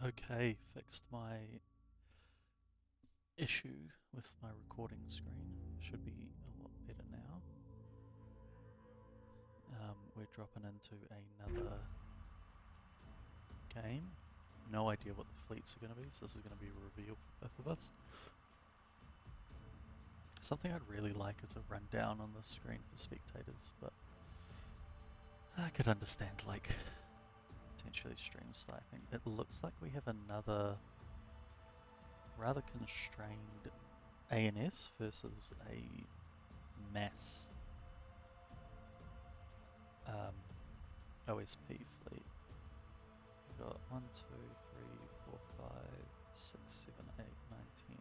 Okay, fixed my issue with my recording screen. Should be a lot better now. We're dropping into another game. No idea what the fleets are going to be, so this is going to be a reveal for both of us. Something I'd really like is a rundown on the screen for spectators, but I could understand like potentially stream sniping. It looks like we have another rather constrained ANS versus a mass OSP fleet. We've got 1, 2, 3, 4, 5, 6, 7, 8, 9, 10,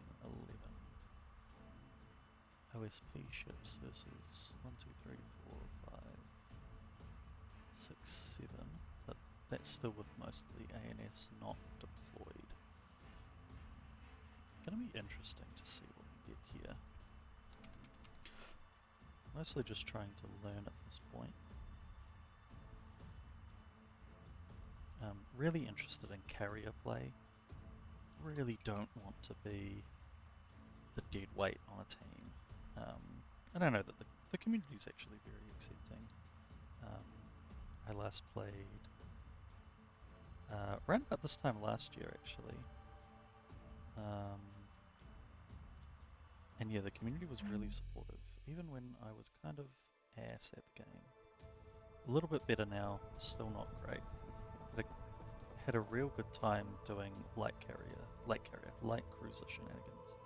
11 OSP ships versus 1, 2, 3, 4, 5, 6, 7. But that's still with most of the ANS not deployed. Gonna be interesting to see what we get here. Mostly just trying to learn at this point. Really interested in carrier play. Really don't want to be the dead weight on a team. I don't know that the community is actually very accepting. I last played around about this time last year, actually. And yeah, the community was really supportive, even when I was kind of ass at the game. A little bit better now, still not great. But I had a real good time doing light cruiser shenanigans.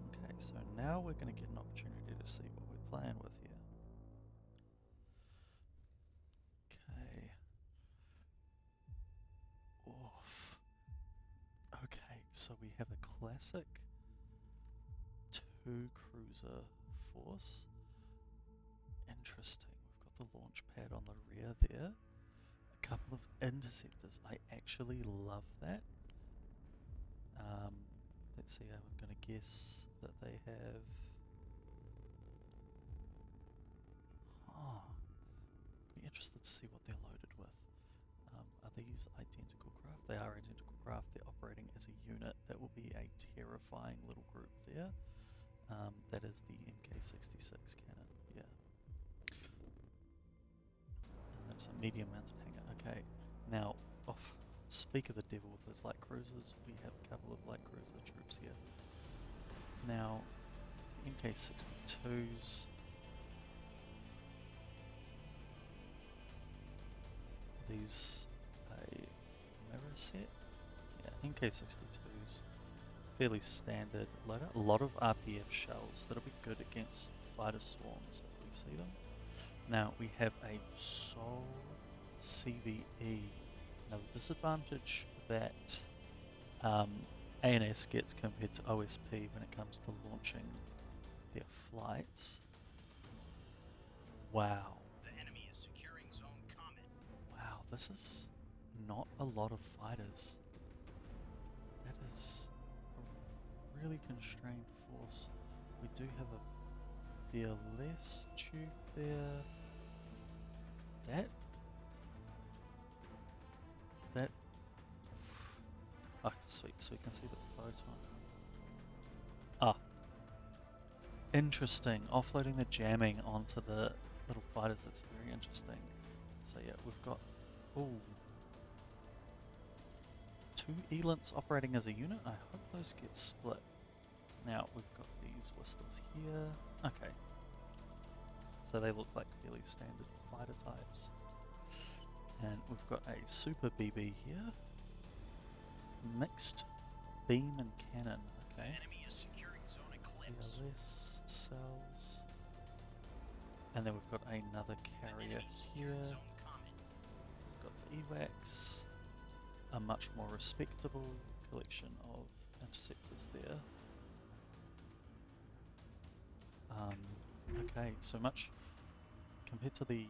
Okay, so now we're going to get an opportunity to see what we're playing with here. Okay. Oof. Okay, so we have a classic 2-cruiser force. Interesting. We've got the launch pad on the rear there. A couple of interceptors. I actually love that. Let's see, I'm going to guess that they have... Oh, I'd be interested to see what they're loaded with. Are these identical craft? They are identical craft. They're operating as a unit. That will be a terrifying little group there. That is the MK66 cannon, yeah. And that's a medium mounted hangar. Okay, now, speak of the devil with those light cruisers, we have a couple of light cruiser troops here. Now, MK62s... These a mirror set? Yeah, MK62s. Fairly standard loadout. A lot of RPF shells. That'll be good against fighter swarms if we see them. Now we have a Sol CVE. Now the disadvantage that ANS gets compared to OSP when it comes to launching their flights. Wow. The enemy is securing zone Comet. Wow, this is not a lot of fighters. That is a really constrained force. We do have a fearless tube there. That oh sweet, so we can see the photon. Ah, interesting. Offloading the jamming onto the little fighters, that's very interesting. So yeah, we've got 2 Elants operating as a unit. I hope those get split. Now we've got these Whistlers here. Okay. So they look like fairly standard fighter types. And we've got a Super BB here. Mixed beam and cannon. Okay. The enemy is securing zone Eclipse. PLS cells. And then we've got another carrier here. Zone Comet. We've got the EWACs. A much more respectable collection of interceptors there. Okay, so much compared to the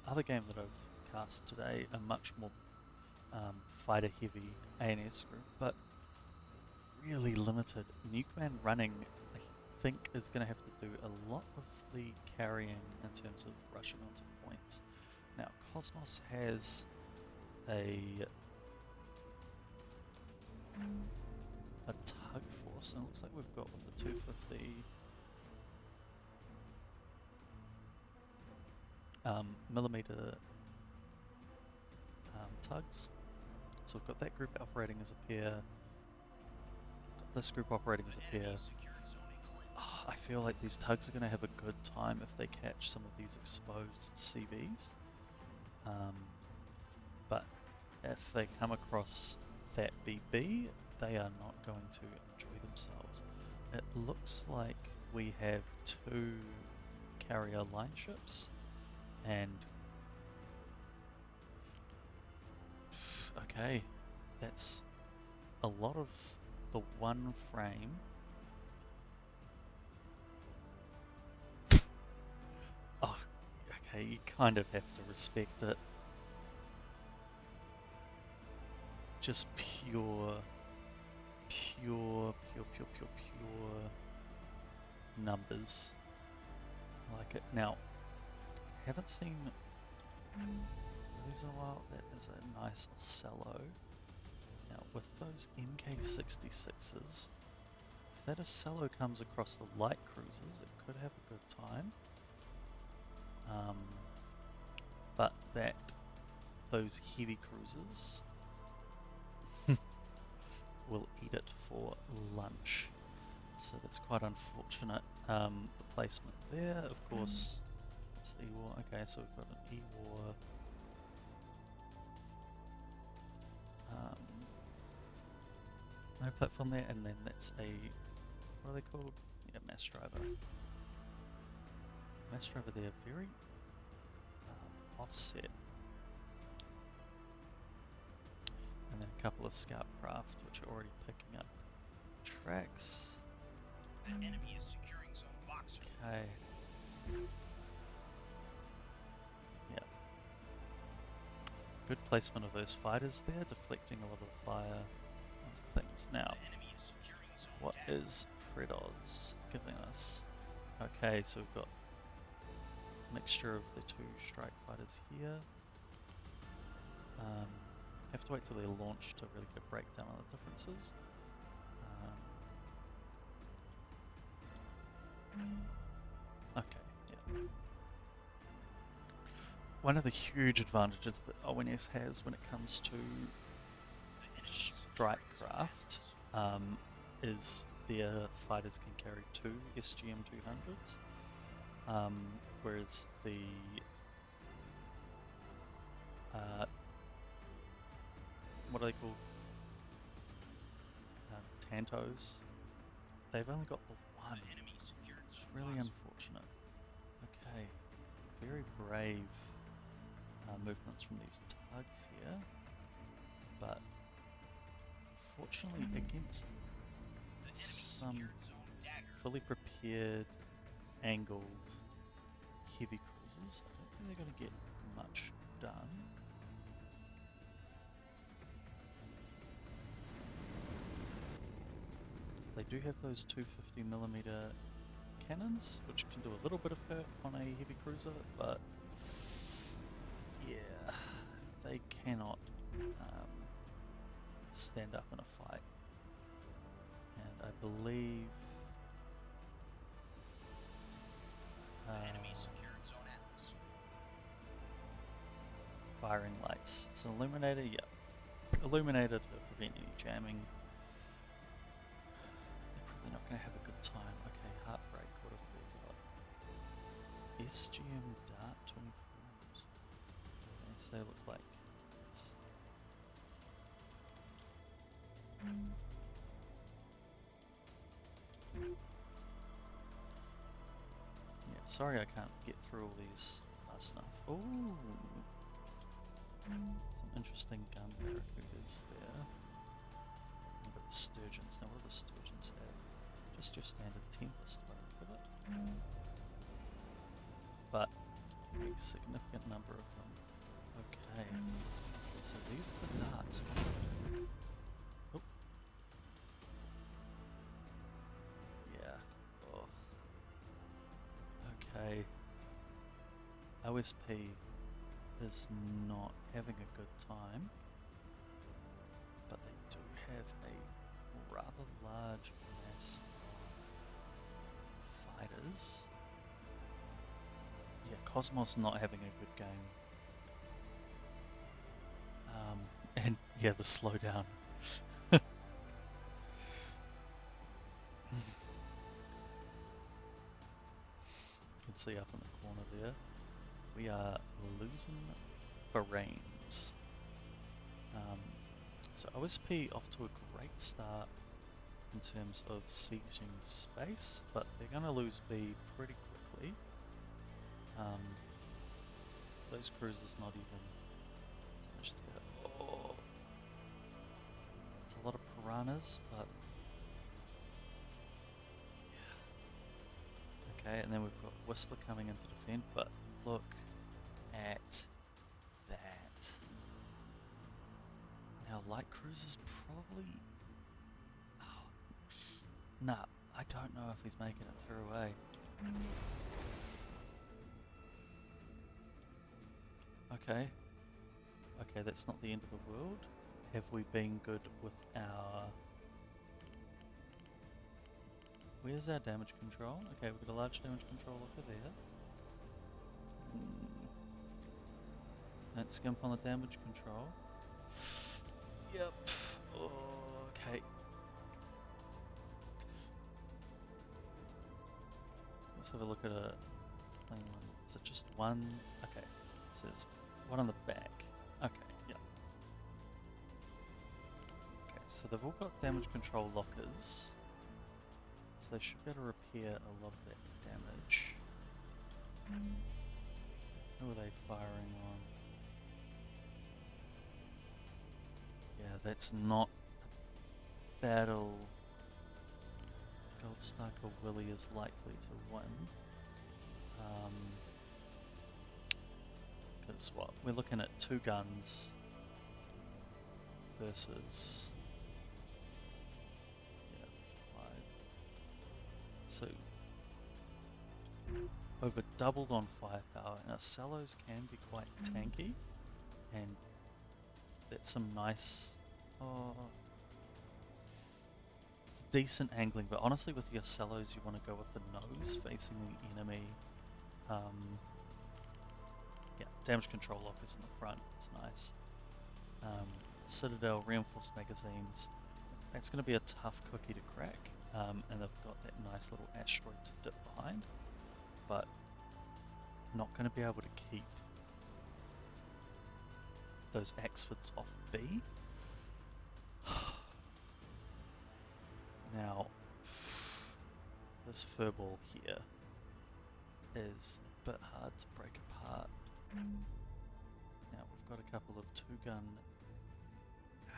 other game that I've cast today, a much more fighter heavy ANS group, but really limited. Nukeman running, I think, is going to have to do a lot of the carrying in terms of rushing onto points. Now, Cosmos has a a tug force, and it looks like we've got with the 250 millimeter tugs. So we've got that group operating as a pair, got this group operating as a pair. Oh, I feel like these tugs are going to have a good time if they catch some of these exposed CVs. But if they come across that BB, they are not going to enjoy themselves. It looks like we have 2 carrier line ships, and okay, that's a lot of the one frame. Oh, okay, you kind of have to respect it. Just pure numbers. I like it. Now, I haven't seen these a while. That is a nice Ocello. Now, with those MK66s, if that Ocello comes across the light cruisers, it could have a good time. But those heavy cruisers will eat it for lunch. So that's quite unfortunate. The placement there, of course, it's the E-War. Okay, so we've got an E-War. No platform there, and then that's a, what are they called? Yeah, mass driver. Mass driver there, very offset. And then a couple of scout craft, which are already picking up tracks. The enemy is securing zone boxer. Okay. Yep. Good placement of those fighters there, deflecting a lot of the fire onto things. Now, The enemy is securing zone what dagger. is Fredos giving us? Okay, so we've got a mixture of the 2 strike fighters here. Have to wait till they're launched to really get a breakdown on the differences. Okay, yeah. One of the huge advantages that ONS has when it comes to strike craft is their fighters can carry 2 SGM 200s, whereas the what are they called? Tantos. They've only got the 1. The enemy secured It's zone really boxer. unfortunate. Okay, very brave movements from these tugs here, but unfortunately against The enemy some secured zone dagger. fully prepared, angled, heavy cruisers, I don't think they're going to get much done. They do have those 250mm cannons, which can do a little bit of hurt on a heavy cruiser, but yeah, they cannot stand up in a fight. And I believe The enemy secured zone atlas. firing lights. It's an illuminator, yep. Illuminator to prevent any jamming. They're probably not going to have a good time. Okay, Heartbreak, what have we got? SGM Dart 24s. Okay, so they look like this. Yeah, sorry I can't get through all these fast enough. Ooh! Some interesting gun barracudas there. We've got the Sturgeons. Now, what do the Sturgeons have? Just your standard Tempest by the look of it. But a significant number of them. Okay. So these are the darts. Oh. Yeah. Oh. Okay. OSP is not having a good time, but they do have a a large mass of fighters. Yeah, Cosmos not having a good game. And yeah, the slowdown. You can see up in the corner there, we are losing frames. So OSP off to a great start in terms of seizing space, but they're going to lose B pretty quickly. Those cruisers not even damaged there. Oh, it's a lot of piranhas, but yeah. Okay, and then we've got Whistler coming in to defend, but look at that. Now light cruisers probably... Oh, nah, I don't know if he's making it through, eh? Okay. Okay, that's not the end of the world. Have we been good with our... Where's our damage control? Okay, we've got a large damage control over there. Don't skimp on the damage control. Yep. Okay. Let's have a look at a plain one. Is it just one? Okay. So there's one on the back. Okay, yeah. Okay, so they've all got damage control lockers. So they should be able to repair a lot of that damage. Who are they firing on? Yeah, that's not a battle Goldstarker Willie is likely to win. Because what? We're looking at 2 guns versus... yeah, 5. So, over doubled on firepower. Now, Cellos can be quite tanky, and that's some nice... Oh, it's decent angling, but honestly with your Cellos you want to go with the nose facing the enemy. Yeah, damage control lockers in the front, it's nice. Citadel, reinforced magazines, that's going to be a tough cookie to crack, and they've got that nice little asteroid to dip behind, but not going to be able to keep those Axfords off B. Now, this furball here is a bit hard to break apart. Now we've got a couple of 2-gun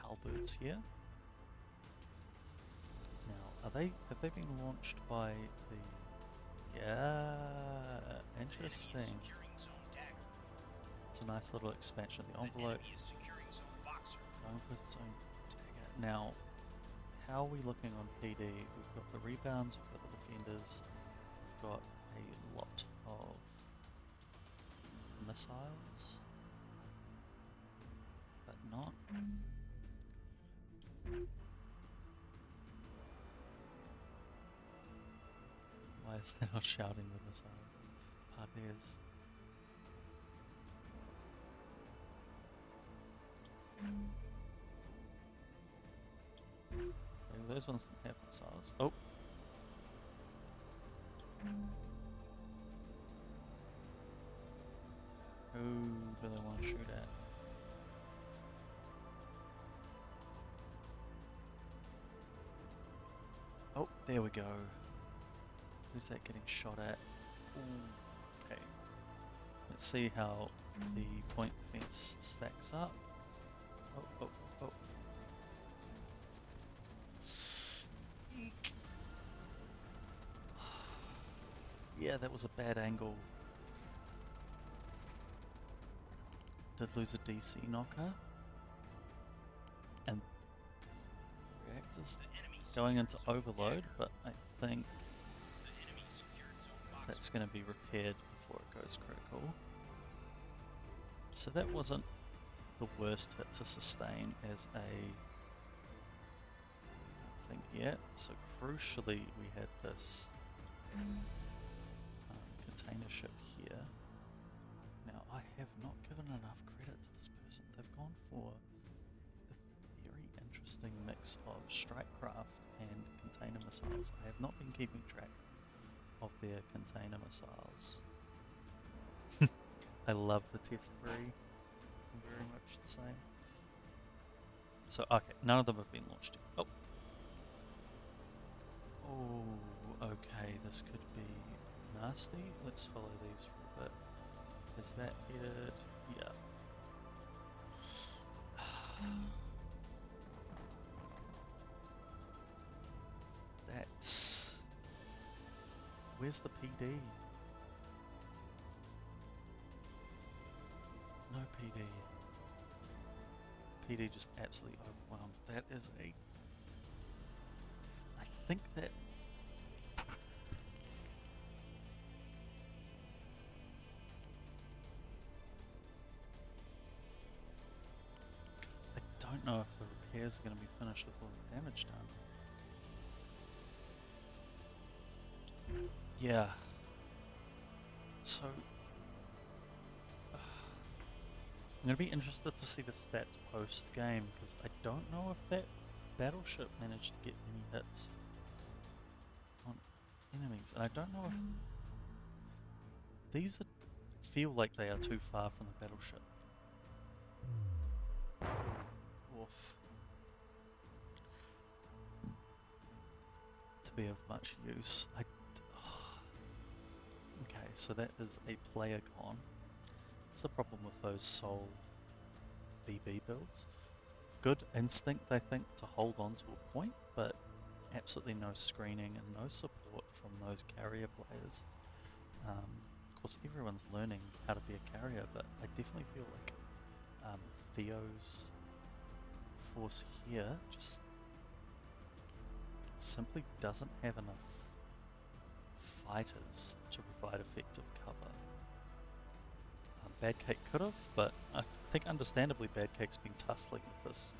halberds here. Now, have they been launched by the... Yeah, interesting. It's a nice little expansion of the envelope. Going for its own dagger. Now, how are we looking on PD? We've got the rebounds, we've got the defenders, we've got a lot of missiles, but not. Why is they not shouting the missile part is? Okay, those ones don't have missiles. Oh! Who do they want to shoot at? Oh, there we go. Who's that getting shot at? Ooh, okay. Let's see how the point defense stacks up. Oh. Eek. Yeah, that was a bad angle. Did lose a DC knocker. And reactors going into overload, but I think that's going to be repaired before it goes critical. So that wasn't the worst hit to sustain as a anything yet. So crucially, we had this container ship here. Now, I have not given enough credit to this person. They've gone for a very interesting mix of strike craft and container missiles. I have not been keeping track of their container missiles. I love the test free. Very much the same. So, okay, none of them have been launched yet. Oh, okay, this could be nasty. Let's follow these for a bit. Is that headed? Yeah. That's... Where's the PD? No PD. PD just absolutely overwhelmed. That is a... I think that... I don't know if the repairs are going to be finished with all the damage done. Yeah. So... I'm going to be interested to see the stats post-game, because I don't know if that battleship managed to get any hits on enemies. And I don't know if... These feel like they are too far from the battleship. Oof. To be of much use. Okay, so that is a player gone. That's the problem with those Soul BB builds. Good instinct, I think, to hold on to a point, but absolutely no screening and no support from those carrier players. Of course, everyone's learning how to be a carrier, but I definitely feel like Theo's force here just simply doesn't have enough fighters to provide effective cover. Bad Cake could have, but I think understandably Bad Cake's been tussling with this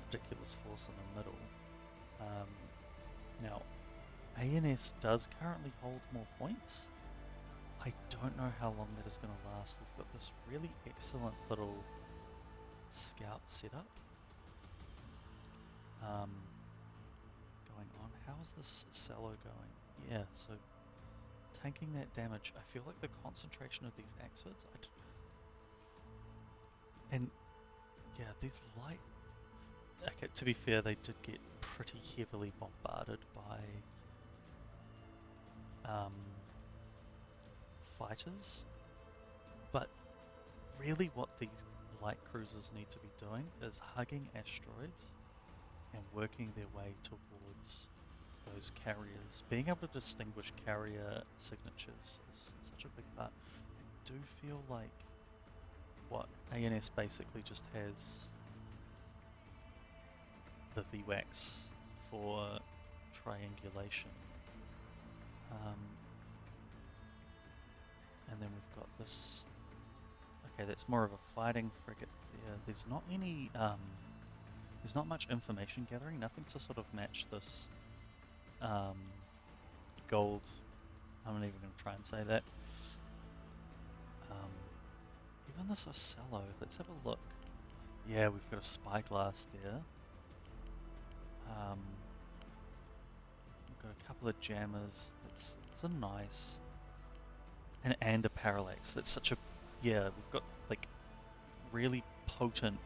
ridiculous force in the middle. Now, ANS does currently hold more points. I don't know how long that is going to last. We've got this really excellent little scout setup going on. How's this Sallow going? Yeah, so tanking that damage. I feel like the concentration of these Axfords, and yeah, these light... Okay, to be fair, they did get pretty heavily bombarded by fighters, but really what these light cruisers need to be doing is hugging asteroids and working their way towards those carriers. Being able to distinguish carrier signatures is such a big part. I do feel like what ANS basically just has the VWAX for triangulation. And then we've got this... Okay, that's more of a fighting frigate there. There's not any... there's not much information gathering, nothing to sort of match this gold... I'm not even going to try and say that. Even this Ocello, let's have a look. Yeah, we've got a spyglass there. We've got a couple of jammers. That's a nice... And a parallax. That's such a... Yeah, we've got like really potent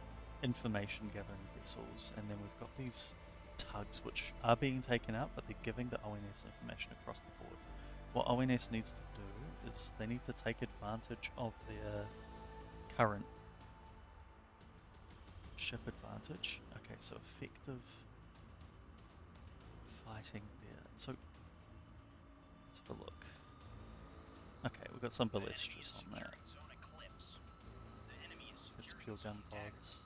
information gathering vessels, and then we've got these tugs which are being taken out, but they're giving the ONS information across the board. What ONS needs to do is they need to take advantage of their current ship advantage. Okay, so effective fighting there. So let's have a look. Okay, we've got some ballistras on there. It's pure gun pods.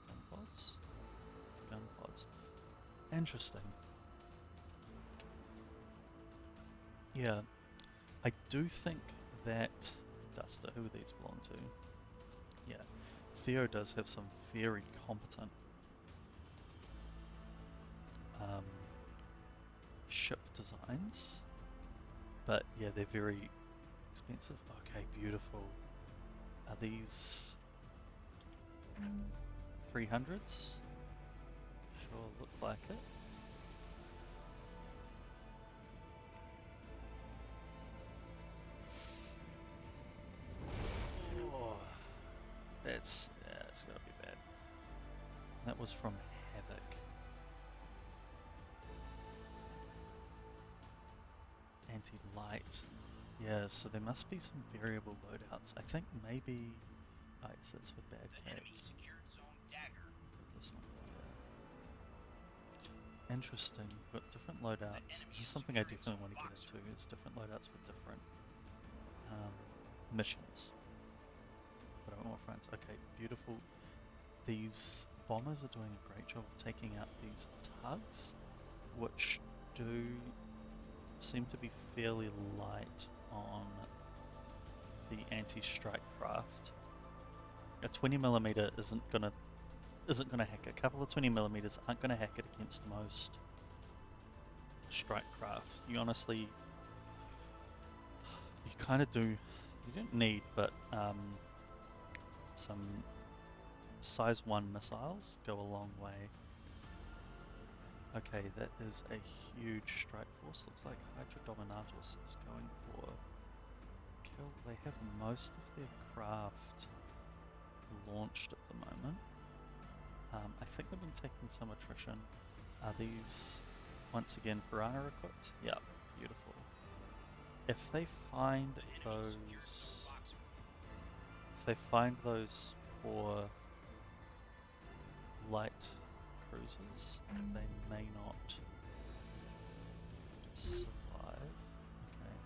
Gun pods? Gun pods. Interesting. Yeah, I do think that Duster, who these belong to, yeah, Theo does have some very competent ship designs, but yeah, they're very expensive. Okay, beautiful. Are these 300s? Sure, look like it. Oh, that's, yeah, it's gonna be bad. That was from Havoc. Anti-light. Yeah, so there must be some variable loadouts. I think maybe... Oh yes, that's for bad The cake. enemy secured zone dagger. We've got this one here. Interesting. We've got different loadouts. This is something I definitely want to get into. Is different loadouts with different missions. But I want more friends. Okay, beautiful. These bombers are doing a great job of taking out these tugs, which do seem to be fairly light on the anti-strike craft. A 20mm isn't gonna hack. A couple of 20mm aren't gonna hack it against most strike craft. You honestly, you kind of do. You don't need, but some size 1 missiles go a long way. Okay, that is a huge strike force. Looks like Hydra Dominatus is going for kill. They have most of their craft launched at the moment. I think they've been taking some attrition. Are these once again Piranha equipped? Yeah, beautiful. If they find those, for light cruisers, they may not survive. Okay.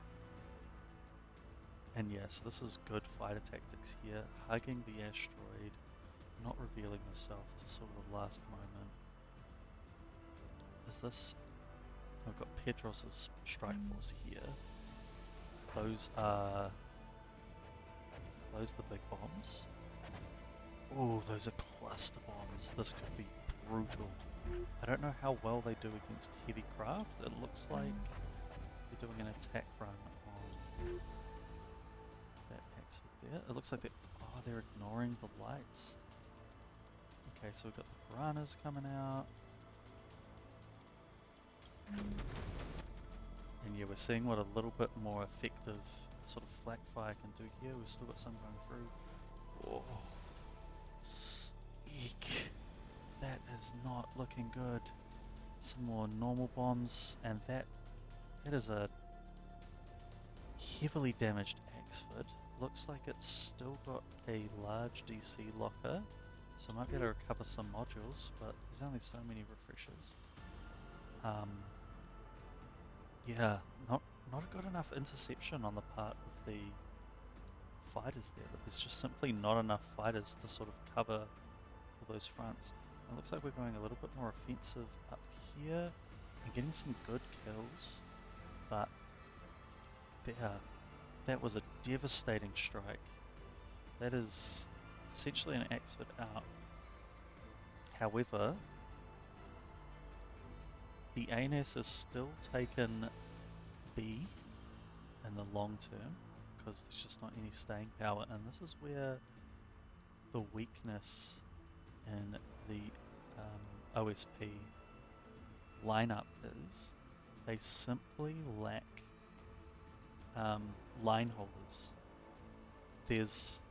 And yes, this is good fighter tactics here. Hugging the asteroid, not revealing yourself to sort of the last moment. Is this... We've got Pedros's strike force here. Those are the big bombs. Oh, those are cluster bombs. This could be brutal. I don't know how well they do against heavy craft. It looks like they're doing an attack run on that exit there. It looks like they're ignoring the lights. Okay, so we've got the piranhas coming out. And yeah, we're seeing what a little bit more effective sort of flak fire can do here. We've still got some going through. Oh. Eek. That is not looking good. Some more normal bombs, and that is a heavily damaged Axford. Looks like it's still got a large DC locker, so I might be able to recover some modules, but there's only so many refreshers. Yeah, not a good enough interception on the part of the fighters there, but there's just simply not enough fighters to sort of cover all those fronts. It looks like we're going a little bit more offensive up here and getting some good kills, but that was a devastating strike. That is essentially an Axford out. However, the ANS has still taken B in the long term because there's just not any staying power, and this is where the weakness in the OSP lineup is. They simply lack line holders. There's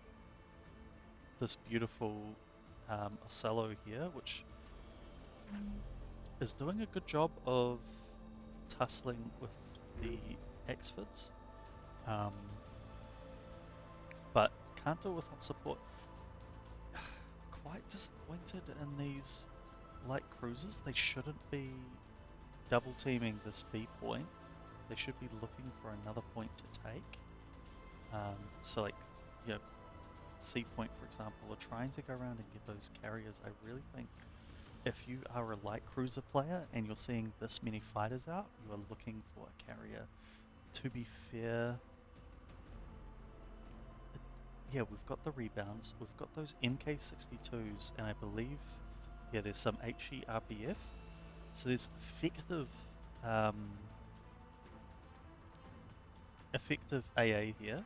this beautiful Ocello here, which is doing a good job of tussling with the Axfords, but can't do it without support. Quite disappointed in these light cruisers. They shouldn't be double teaming this B point. They should be looking for another point to take. So like, you know, C point for example, or trying to go around and get those carriers. I really think if you are a light cruiser player and you're seeing this many fighters out, you are looking for a carrier. To be fair, yeah, we've got the rebounds, we've got those MK62s, and I believe, yeah, there's some HE RPF. So there's effective AA here.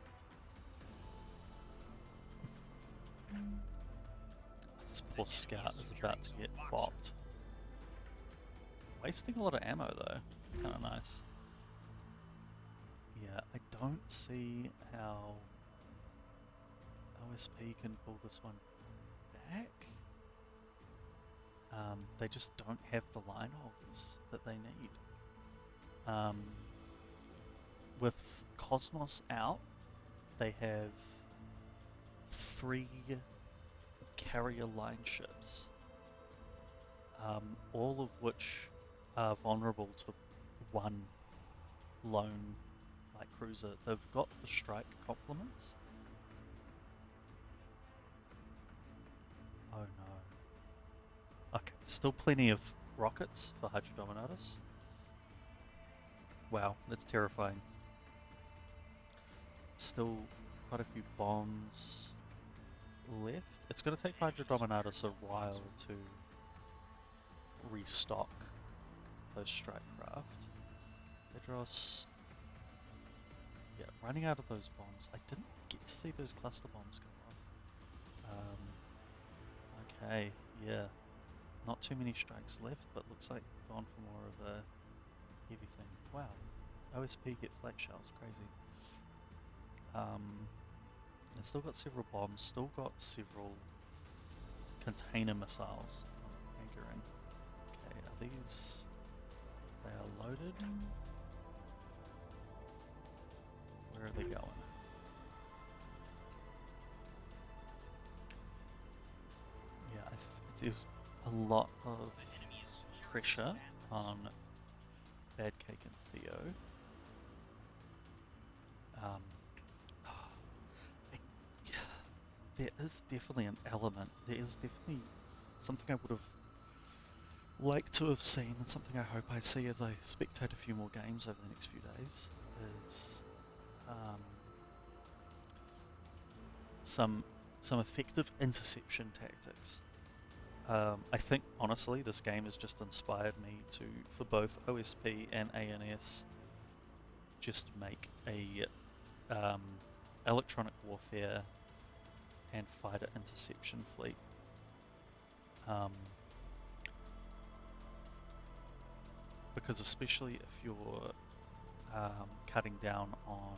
This poor scout is about to get bopped. Wasting a lot of ammo though. Kind of nice. Yeah, I don't see how OSP can pull this one back. They just don't have the line holders that they need. With Cosmos out, they have 3 carrier line ships, all of which are vulnerable to one lone light cruiser. They've got the strike complements. Oh no. Okay, still plenty of rockets for Hydrodominatus. Wow, that's terrifying. Still quite a few bombs left. It's going to take Hydrodominatus a while to restock those strike craft. Pedros, yeah, running out of those bombs. I didn't get to see those cluster bombs go off. Okay, yeah, not too many strikes left, but looks like gone for more of a heavy thing. Wow, OSP get flak shells, crazy. It's still got several bombs, still got several container missiles anchoring. Okay, are these... they are loaded? Where are they going? Yeah, there's a lot of pressure on Bad Cake and Theo. There is definitely an element, there is definitely something I would have liked to have seen, and something I hope I see as I spectate a few more games over the next few days, is some effective interception tactics. I think honestly this game has just inspired me to, for both OSP and ANS, just make a electronic warfare and fighter interception fleet. Because especially if you're cutting down on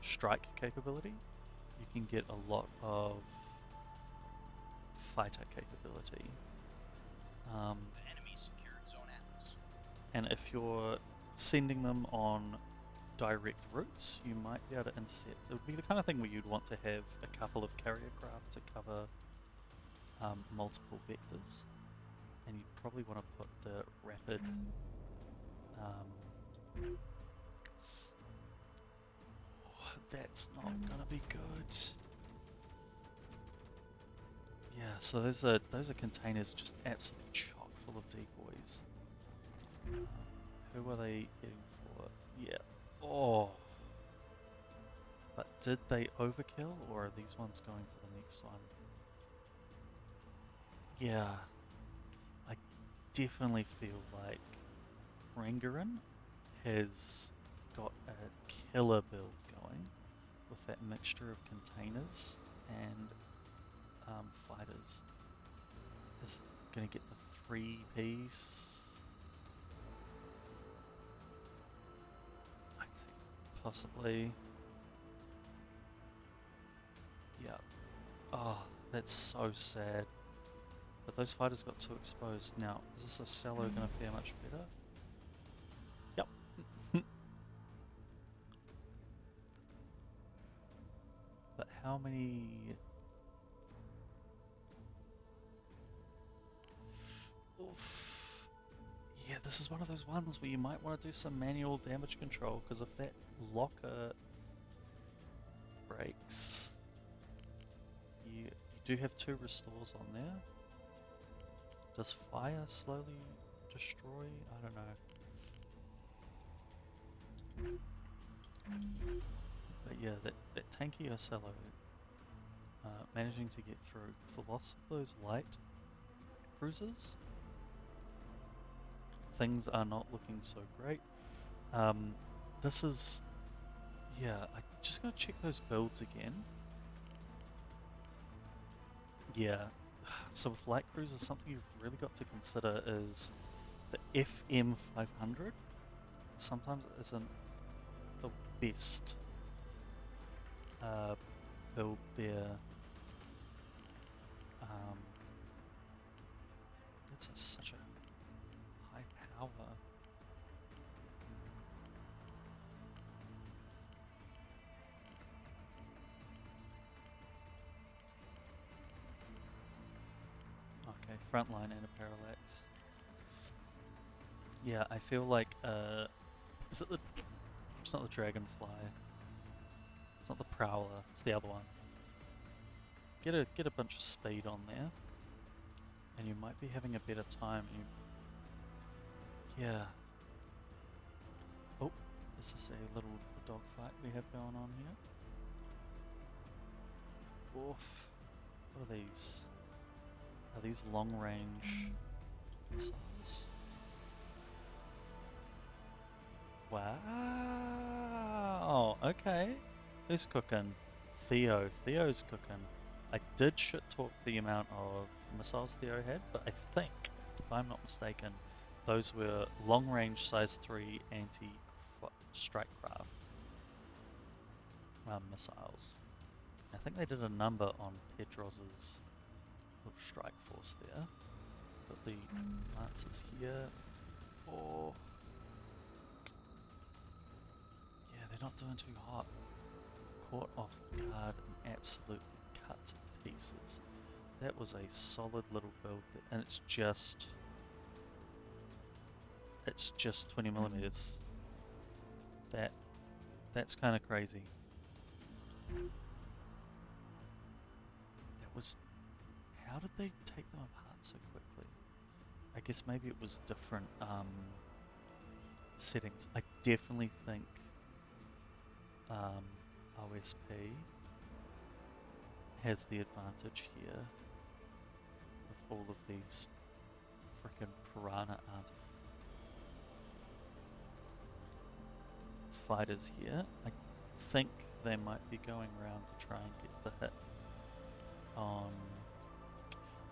strike capability, you can get a lot of fighter capability. The enemy secured Zone Atlas. And if you're sending them on direct routes, you might be able to intercept. It would be the kind of thing where you'd want to have a couple of carrier craft to cover multiple vectors, and you'd probably want to put the rapid that's not gonna be good. Yeah, so those are containers just absolutely chock full of decoys. Who are they heading for? Yeah. Oh. But did they overkill, or are these ones going for the next one? Yeah. I definitely feel like Rangarin has got a killer build going with that mixture of containers and fighters. Is going to get the 3-piece. I think possibly. Yeah. Oh, that's so sad. But those fighters got too exposed. Now, is this Ocello going to fare much better? Yep. But how many... Oof. Yeah, this is one of those ones where you might want to do some manual damage control, because if that locker breaks, you do have 2 restores on there. Does fire slowly destroy? I don't know. But yeah, that tanky Ocello managing to get through with the loss of those light cruisers. things are not looking so great. This is, yeah, I just gotta check those builds again. Yeah, so with light cruisers, something you've really got to consider is the FM 500 sometimes isn't the best build there. That's such a high power. Okay, frontline and a parallax. Yeah, I feel like is it the? It's not the dragonfly. It's not the prowler. It's the other one. Get a bunch of speed on there, and you might be having a better time. Yeah. Oh, is this a little dogfight we have going on here? Oof. What are these? Are these long range missiles? Wow. Okay. Who's cooking? Theo. Theo's cooking. I did shit talk the amount of missiles Theo had, but I think, if I'm not mistaken, those were long range size 3 anti-strike craft missiles. I think they did a number on Pedros's little strike force there. Got the Lancers here. Oh. Yeah, they're not doing too hot. Caught off guard and absolutely cut to pieces. That was a solid little build, and it's just 20 millimeters. That's kind of crazy. That was. How did they take them apart so quickly? I guess maybe it was different settings. I definitely think OSP has the advantage here with all of these frickin' piranha fighters here. I think they might be going around to try and get the hit on.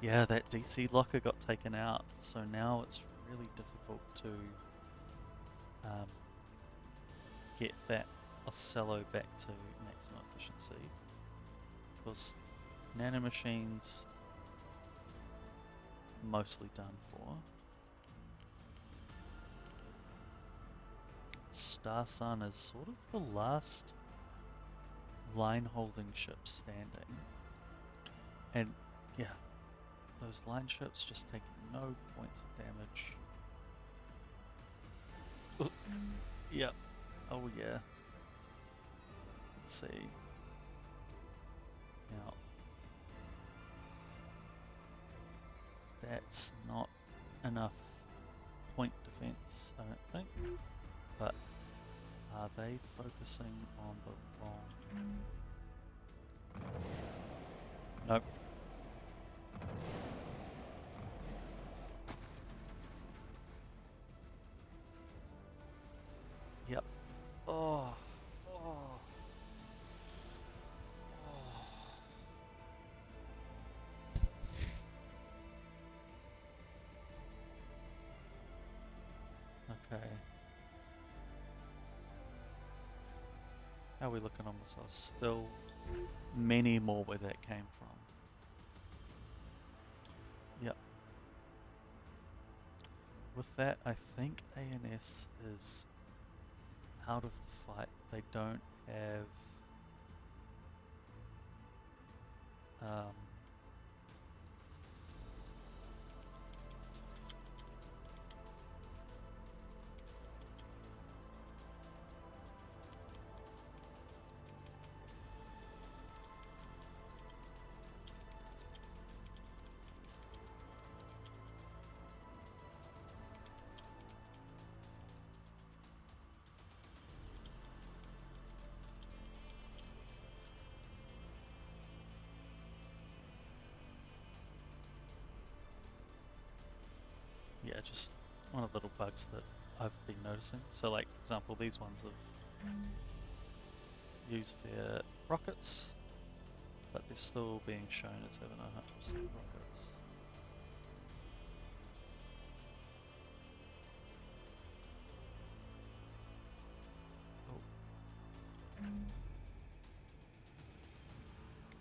Yeah, that DC locker got taken out, so now it's really difficult to get that Ocello back to maximum efficiency, because nanomachines mostly done for. Star Sun is sort of the last line holding ship standing, and yeah, those line ships just taking no points of damage. Yep. Oh yeah. Let's see. Now, that's not enough point defense, I don't think. But are they focusing on the wrong? Nope. Yep. Oh. Okay. How are we looking on missiles? Still many more where that came from. Yep. With that, I think ANS is out of the fight. They don't have yeah, just one of the little bugs that I've been noticing. So like, for example, these ones have used their rockets, but they're still being shown as having 100% rockets. Oh.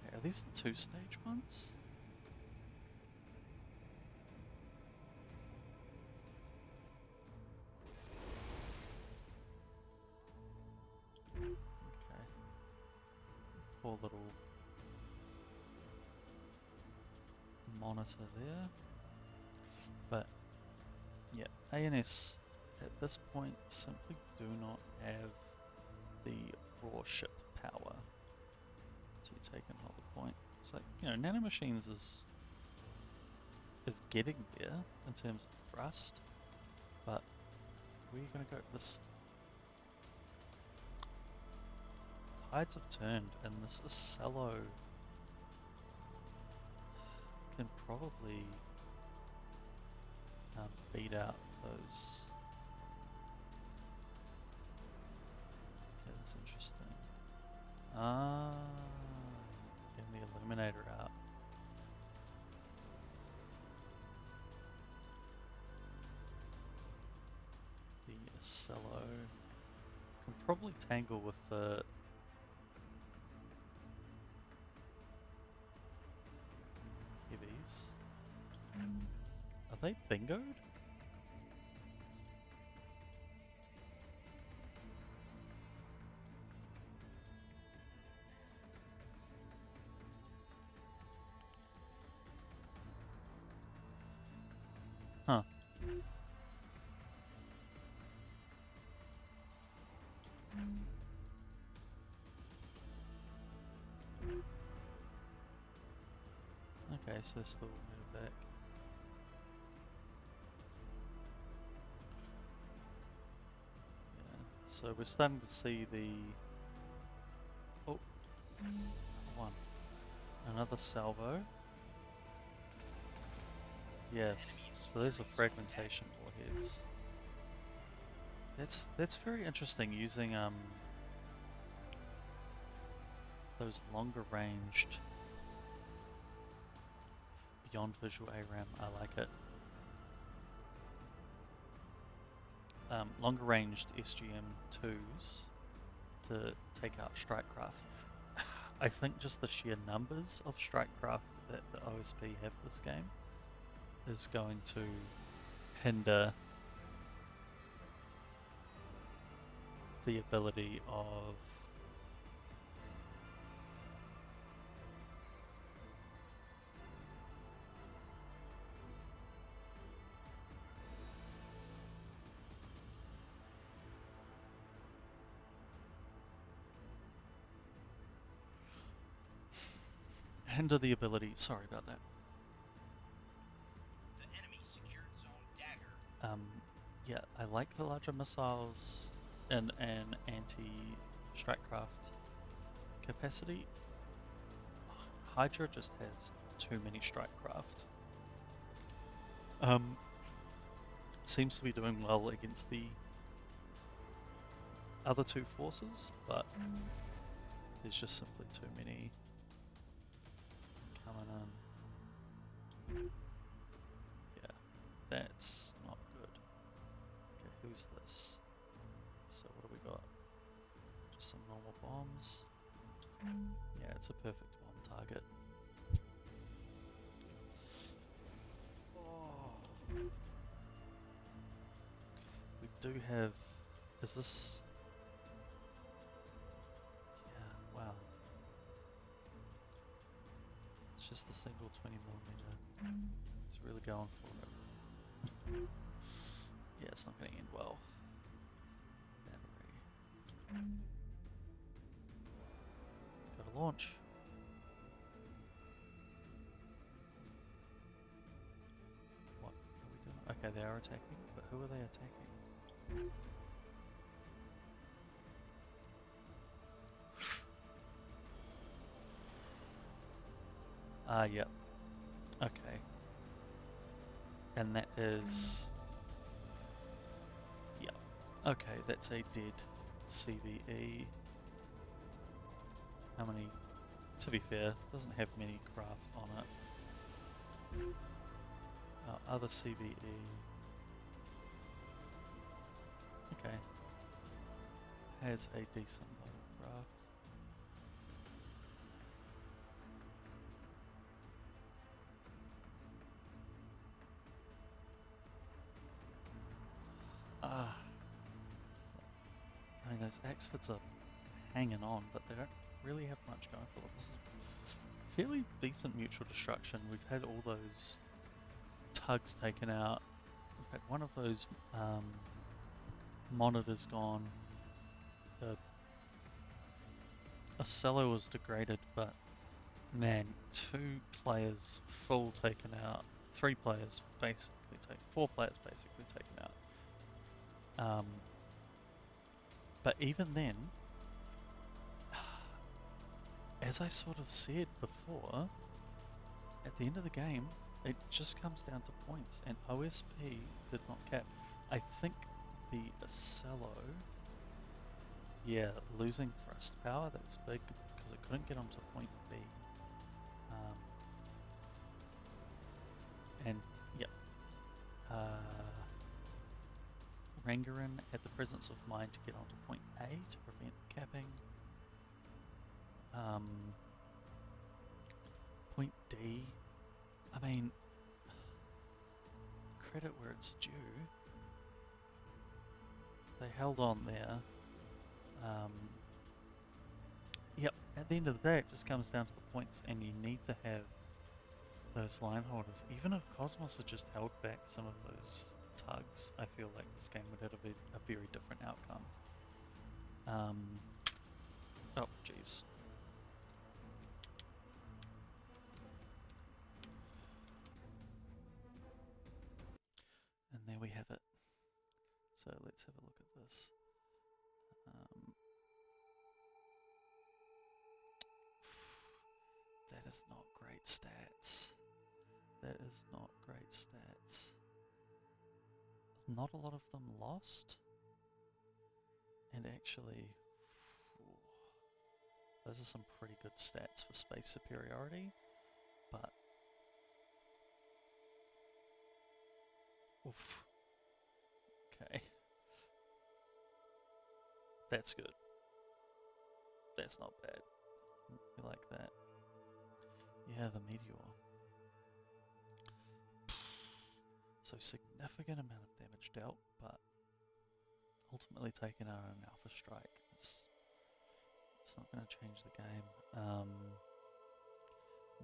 Okay, are these the 2-stage ones? Okay. Poor little monitor there. But yeah, ANS at this point simply do not have the raw ship power to take and hold the point. It's like, you know, nanomachines is getting there in terms of thrust, but we're gonna go this. Tides have turned, and this Ocello can probably beat out those. Okay, that's interesting. Ah, getting the Illuminator out. The Ocello can probably tangle with the heavies. Are they bingoed? Huh. Okay, so still move back. Yeah, so we're starting to see the... Oh, one. Another salvo. Yes, so there's a fragmentation warheads. That's very interesting, using those longer ranged beyond visual ARAM. I like it. Longer ranged SGM2s to take out Strikecraft. I think just the sheer numbers of Strikecraft that the OSP have this game is going to hinder the ability of sorry about that. The enemy secured zone Dagger. Yeah, I like the larger missiles and an anti-Strikecraft capacity. Hydra just has too many Strikecraft. Seems to be doing well against the other two forces, but there's just simply too many coming in. Yeah, that's not good. Okay, who's this? So what do we got? Just some normal bombs. Yeah, it's a perfect bomb target. Oh. We do have... Is this... Yeah, wow. It's just a single 20mm. It's really going for it. Yeah, it's not going to end well. Battery. Gotta launch. What are we doing? Okay, they are attacking, but who are they attacking? Ah, yep. Okay. And that is Okay, that's a dead CVE. How many? To be fair, doesn't have many craft on it. Other CVE. Okay. Has a decent load of craft. I mean, those Axfords are hanging on, but they don't really have much going for them. This is fairly decent mutual destruction. We've had all those tugs taken out. We've had one of those monitors gone. The Ocello was degraded, but man, 2 players full taken out. 3 players basically taken. 4 players basically taken out. But even then, as I sort of said before, at the end of the game, it just comes down to points, and OSP did not cap. I think the Ocello, yeah, losing thrust power, that was big because it couldn't get onto point B. And, yep. Rangarin had the presence of mind to get onto point A to prevent capping. Point D, I mean, credit where it's due. They held on there. Yep, at the end of the day, it just comes down to the points, and you need to have those line holders. Even if Cosmos had just held back some of those tugs, I feel like this game would have a very different outcome. Oh, jeez. And there we have it. So let's have a look at this. That is not great stats. That is not great stats. Not a lot of them lost. And actually, those are some pretty good stats for space superiority. But, oof. Okay. That's good. That's not bad. We like that. Yeah, the meteor. So significant amount of damage dealt, but ultimately taken out an alpha strike. It's not going to change the game.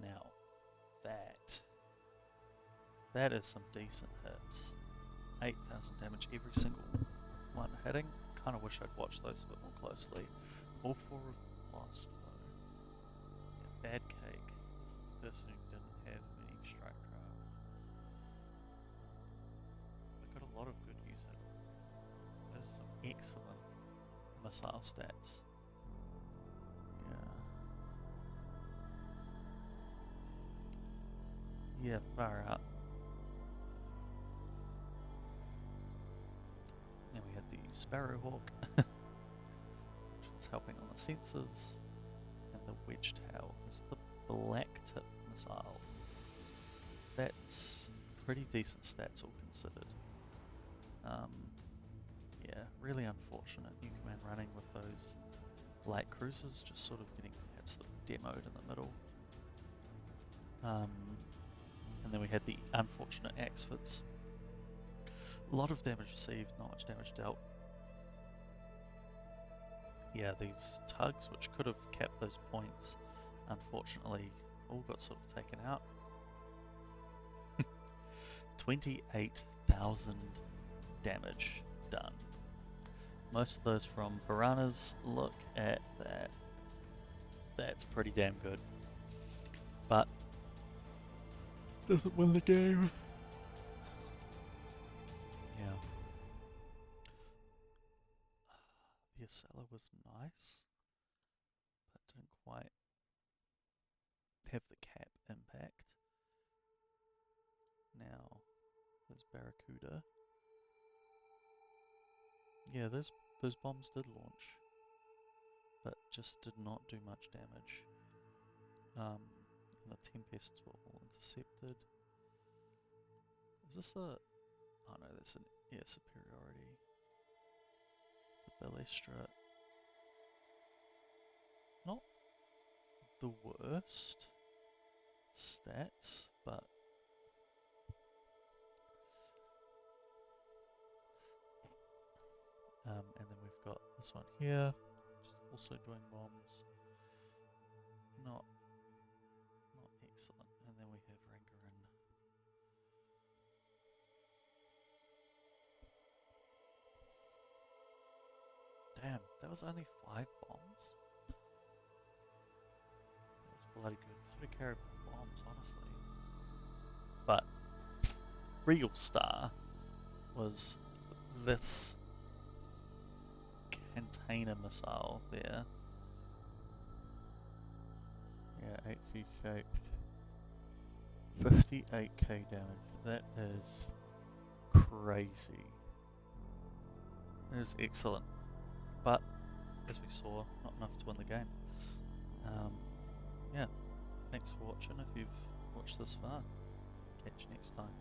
Now, that is some decent hits. 8,000 damage every single one hitting. Kind of wish I'd watched those a bit more closely. All 4 have lost though. Yeah, bad cake. This is the person who didn't have many strike craft. They got a lot of good use out of it. Those are some excellent missile stats. Yeah, far out. Then we had the Sparrowhawk, which was helping on the sensors, and the Wedge Tail is the black tip missile. That's pretty decent stats all considered. Yeah, really unfortunate. New command running with those light cruisers just sort of getting perhaps demoed in the middle. And then we had the unfortunate Axfords. A lot of damage received, not much damage dealt. Yeah, these tugs, which could have kept those points, unfortunately, all got sort of taken out. 28,000 damage done. Most of those from piranhas. Look at that. That's pretty damn good. But doesn't win the game. Yeah. The Ocello was nice, but didn't quite have the cap impact. Now, there's Barracuda. yeah, those bombs did launch, but just did not do much damage. And the Tempests were all intercepted. Is this a... oh no, that's an air superiority. The Ballistra... not the worst stats, but... and then we've got this one here, which is also doing bombs. Not excellent. And then we have Rangarin. Damn, that was only 5 bombs? That was bloody good. Should have carried more bombs, honestly. But real star was this container missile there. Yeah, HV shaped. 58k damage. That is crazy. That is excellent. But, as we saw, not enough to win the game. Yeah, thanks for watching if you've watched this far. Catch you next time.